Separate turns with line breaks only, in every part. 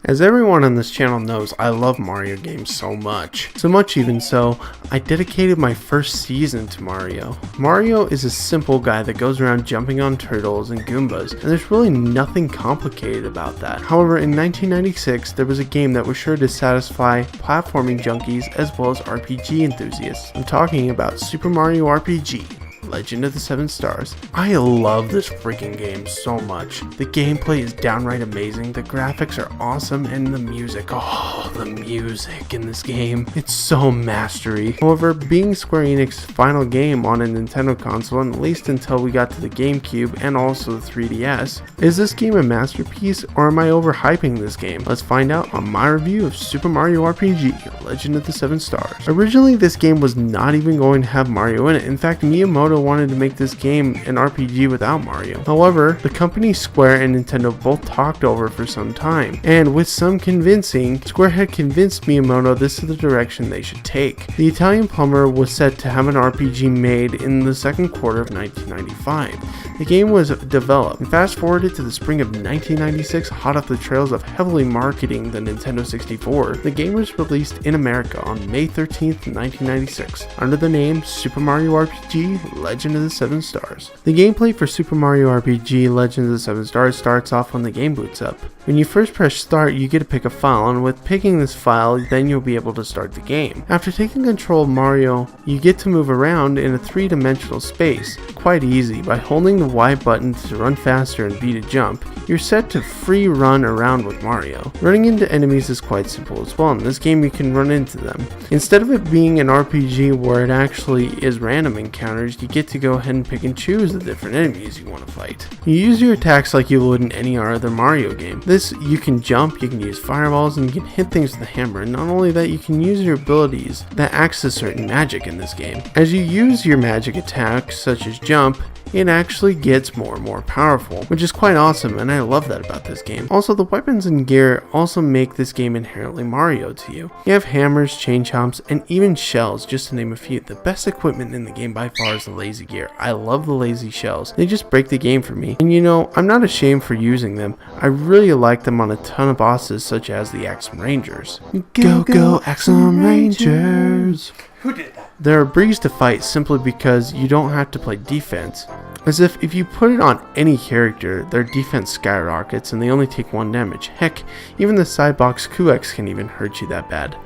As everyone on this channel knows, I love Mario games so much. So much even so, I dedicated my first season to Mario. Mario is a simple guy that goes around jumping on turtles and Goombas, and there's really nothing complicated about that. However, in 1996, there was a game that was sure to satisfy platforming junkies as well as RPG enthusiasts. I'm talking about Super Mario RPG. Legend of the Seven Stars. I love this freaking game so much. The gameplay is downright amazing, the graphics are awesome, and the music, oh, the music in this game, it's so mastery. However, being Square Enix's final game on a Nintendo console, and at least until we got to the GameCube and also the 3DS, is this game a masterpiece or am I overhyping this game? Let's find out on my review of Super Mario RPG, Legend of the Seven Stars. Originally, this game was not even going to have Mario in it. In fact, Miyamoto wanted to make this game an RPG without Mario. However, the company Square and Nintendo both talked over for some time, and with some convincing, Square had convinced Miyamoto this is the direction they should take. The Italian Plumber was set to have an RPG made in the second quarter of 1995. The game was developed, and fast forwarded to the spring of 1996, hot off the trails of heavily marketing the Nintendo 64, the game was released in America on May 13th, 1996, under the name Super Mario RPG Legend of the Seven Stars. The gameplay for Super Mario RPG Legend of the Seven Stars starts off when the game boots up. When you first press start, you get to pick a file, and with picking this file, then you'll be able to start the game. After taking control of Mario, you get to move around in a three-dimensional space, quite easy. By holding the Y button to run faster and B to jump, you're set to free run around with Mario. Running into enemies is quite simple as well. In this game, you can run into them. Instead of it being an RPG where it actually is random encounters, you get to go ahead and pick and choose the different enemies you want to fight. You use your attacks like you would in any other Mario game. You can jump, you can use fireballs, and you can hit things with a hammer. And not only that, you can use your abilities that access certain magic in this game. As you use your magic attacks, such as jump, it actually gets more and more powerful, which is quite awesome, and I love that about this game. Also, the weapons and gear also make this game inherently Mario to you. You have hammers, chain chomps, and even shells, just to name a few. The best equipment in the game by far is the lazy gear. I love the lazy shells. They just break the game for me. And you know, I'm not ashamed for using them. I really like them on a ton of bosses, such as the Axem Rangers. Go, Axem Rangers!
Who did that?
They're a breeze to fight simply because you don't have to play defense. As if you put it on any character, their defense skyrockets and they only take 1 damage. Heck, even the sidebox QX can even hurt you that bad.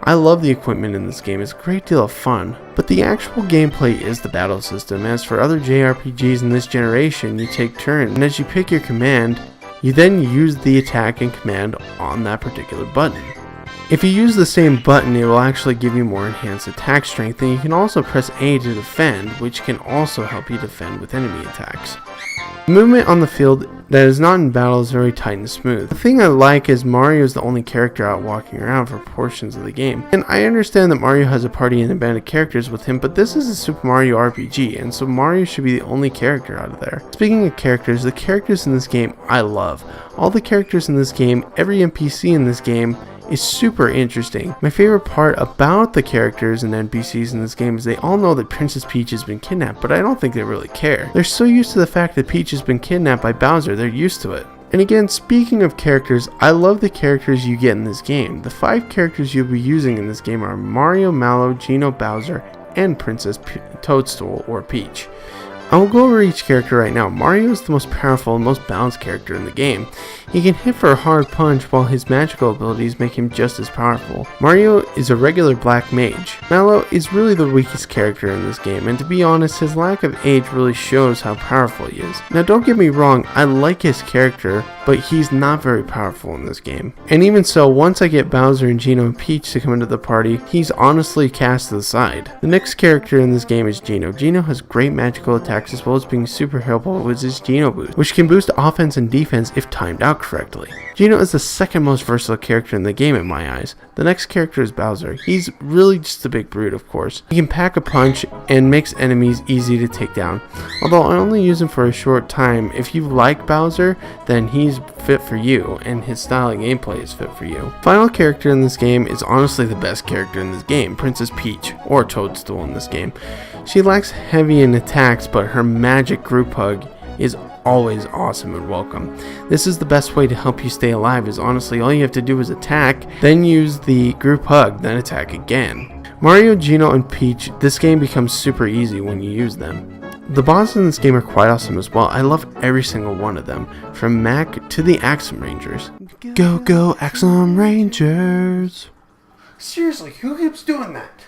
I love the equipment in this game, it's a great deal of fun, but the actual gameplay is the battle system. As for other JRPGs in this generation, you take turns, and as you pick your command, you then use the attack and command on that particular button. If you use the same button, it will actually give you more enhanced attack strength, and you can also press A to defend, which can also help you defend with enemy attacks. The movement on the field that is not in battle is very tight and smooth. The thing I like is Mario is the only character out walking around for portions of the game. And I understand that Mario has a party and a band of characters with him, but this is a Super Mario RPG, and so Mario should be the only character out of there. Speaking of characters, the characters in this game I love. All the characters in this game, every NPC in this game, is super interesting. My favorite part about the characters and NPCs in this game is they all know that Princess Peach has been kidnapped, but I don't think they really care. They're so used to the fact that Peach has been kidnapped by Bowser, they're used to it. And again, speaking of characters, I love the characters you get in this game. The 5 characters you'll be using in this game are Mario, Mallow, Geno, Bowser, and Princess Toadstool or Peach. I will go over each character right now. Mario is the most powerful and most balanced character in the game. He can hit for a hard punch while his magical abilities make him just as powerful. Mario is a regular black mage. Mallow is really the weakest character in this game, and to be honest, his lack of age really shows how powerful he is. Now don't get me wrong, I like his character, but he's not very powerful in this game. And even so, once I get Bowser and Geno and Peach to come into the party, he's honestly cast to the side. The next character in this game is Geno. Geno has great magical attacks as well as being super helpful with his Geno boost, which can boost offense and defense if timed out correctly. Geno is the second most versatile character in the game in my eyes. The next character is Bowser. He's really just a big brute, of course. He can pack a punch and makes enemies easy to take down. Although I only use him for a short time, if you like Bowser, then he's fit for you, and his style of gameplay is fit for you. Final character in this game is honestly the best character in this game, Princess Peach, or Toadstool in this game. She lacks heavy in attacks, but her magic group hug is always awesome and welcome. This is the best way to help you stay alive, is honestly all you have to do is attack, then use the group hug, then attack again. Mario, Gino, and Peach, this game becomes super easy when you use them. The bosses in this game are quite awesome as well. I love every single one of them, from Mac to the Axem Rangers. Go, go, Axem Rangers! Seriously, who keeps doing that?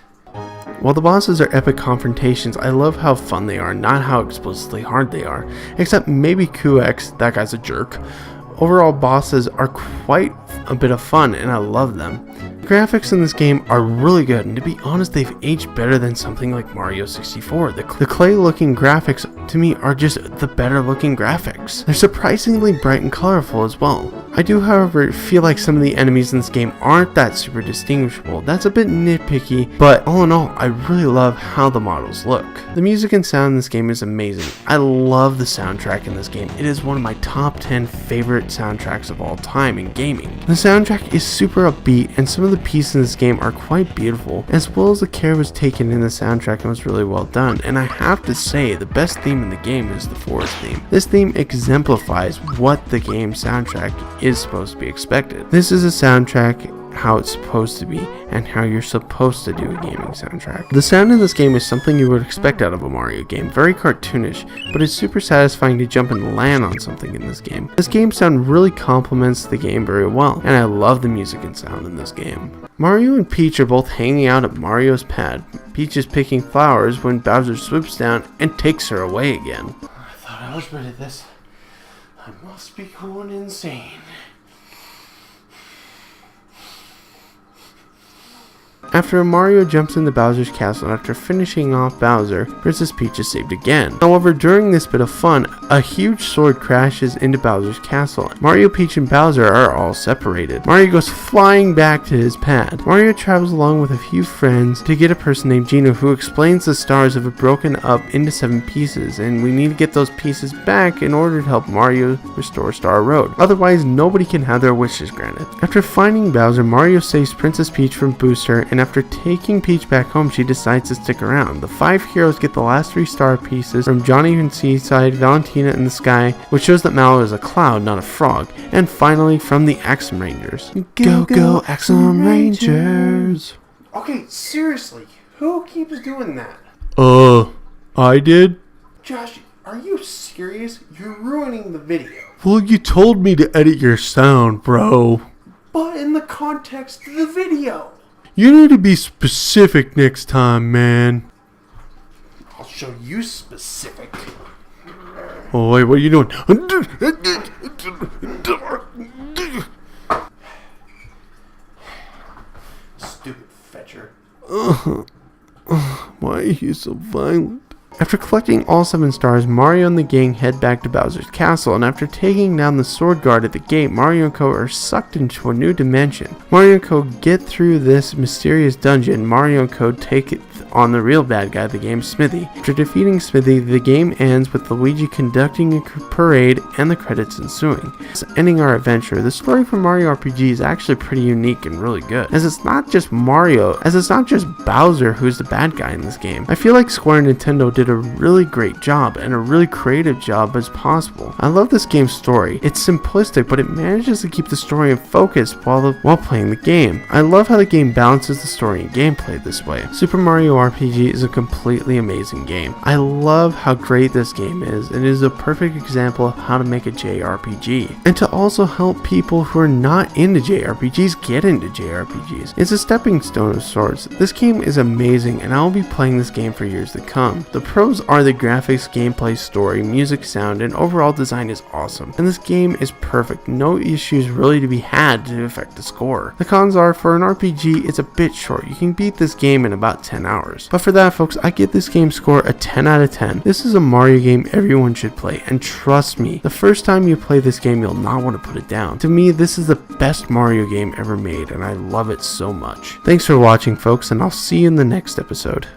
While the bosses are epic confrontations, I love how fun they are, not how explicitly hard they are. Except maybe QX, that guy's a jerk. Overall, bosses are quite a bit of fun, and I love them. The graphics in this game are really good, and to be honest, they've aged better than something like Mario 64. The clay-looking graphics, to me, are just the better-looking graphics. They're surprisingly bright and colorful as well. I do, however, feel like some of the enemies in this game aren't that super distinguishable. That's a bit nitpicky, but all in all, I really love how the models look. The music and sound in this game is amazing. I love the soundtrack in this game. It is one of my top 10 favorite soundtracks of all time in gaming. The soundtrack is super upbeat, and some of the pieces in this game are quite beautiful, as well as the care was taken in the soundtrack and was really well done. And I have to say, the best theme in the game is the forest theme. This theme exemplifies what the game soundtrack is supposed to be expected. This is a soundtrack how it's supposed to be and how you're supposed to do a gaming soundtrack. The sound in this game is something you would expect out of a Mario game, very cartoonish, but it's super satisfying to jump and land on something in this game. This game sound really complements the game very well, and I love the music and sound in this game. Mario and Peach are both hanging out at Mario's pad. Peach is picking flowers when Bowser swoops down and takes her away again. I thought I was ready to this. I must be going insane. After Mario jumps into Bowser's castle and after finishing off Bowser, Princess Peach is saved again. However, during this bit of fun, a huge sword crashes into Bowser's castle. Mario, Peach, and Bowser are all separated. Mario goes flying back to his pad. Mario travels along with a few friends to get a person named Gino who explains the stars have been broken up into 7 pieces, and we need to get those pieces back in order to help Mario restore Star Road. Otherwise, nobody can have their wishes granted. After finding Bowser, Mario saves Princess Peach from Booster, and after taking Peach back home, she decides to stick around. The 5 heroes get the last 3 star pieces from Johnny in Seaside, Valentina in the Sky, which shows that Mallow is a cloud, not a frog, and finally from the Axem Rangers. Go, go, Axem Rangers! Okay, seriously, who keeps doing that?
I did?
Josh, are you serious? You're ruining the video.
Well, you told me to edit your sound, bro.
But in the context of the video.
You need to be specific next time, man.
I'll show you specific.
Oh, wait, what are you doing?
Stupid fetcher.
Why are you so violent?
After collecting all 7 stars, Mario and the gang head back to Bowser's castle, and after taking down the sword guard at the gate, Mario and Co are sucked into a new dimension. Mario and Co get through this mysterious dungeon. Mario and Co take it on the real bad guy of the game, Smithy. After defeating Smithy, the game ends with Luigi conducting a parade and the credits ensuing. Thus ending our adventure, the story for Mario RPG is actually pretty unique and really good, as it's not just Bowser who's the bad guy in this game. I feel like Square and Nintendo did a really great job and a really creative job as possible. I love this game's story. It's simplistic, but it manages to keep the story in focus while playing the game. I love how the game balances the story and gameplay this way. Super Mario RPG is a completely amazing game. I love how great this game is. It is a perfect example of how to make a JRPG, and to also help people who are not into JRPGs get into JRPGs. It's a stepping stone of sorts. This game is amazing, and I will be playing this game for years to come. The pros are the graphics, gameplay, story, music, sound, and overall design is awesome, and this game is perfect. No issues really to be had to affect the score. The cons are, for an RPG, it's a bit short. You can beat this game in about 10 hours. But for that, folks, I give this game score a 10 out of 10. This is a Mario game everyone should play, and trust me, the first time you play this game, you'll not want to put it down. To me, this is the best Mario game ever made, and I love it so much. Thanks for watching, folks, and I'll see you in the next episode.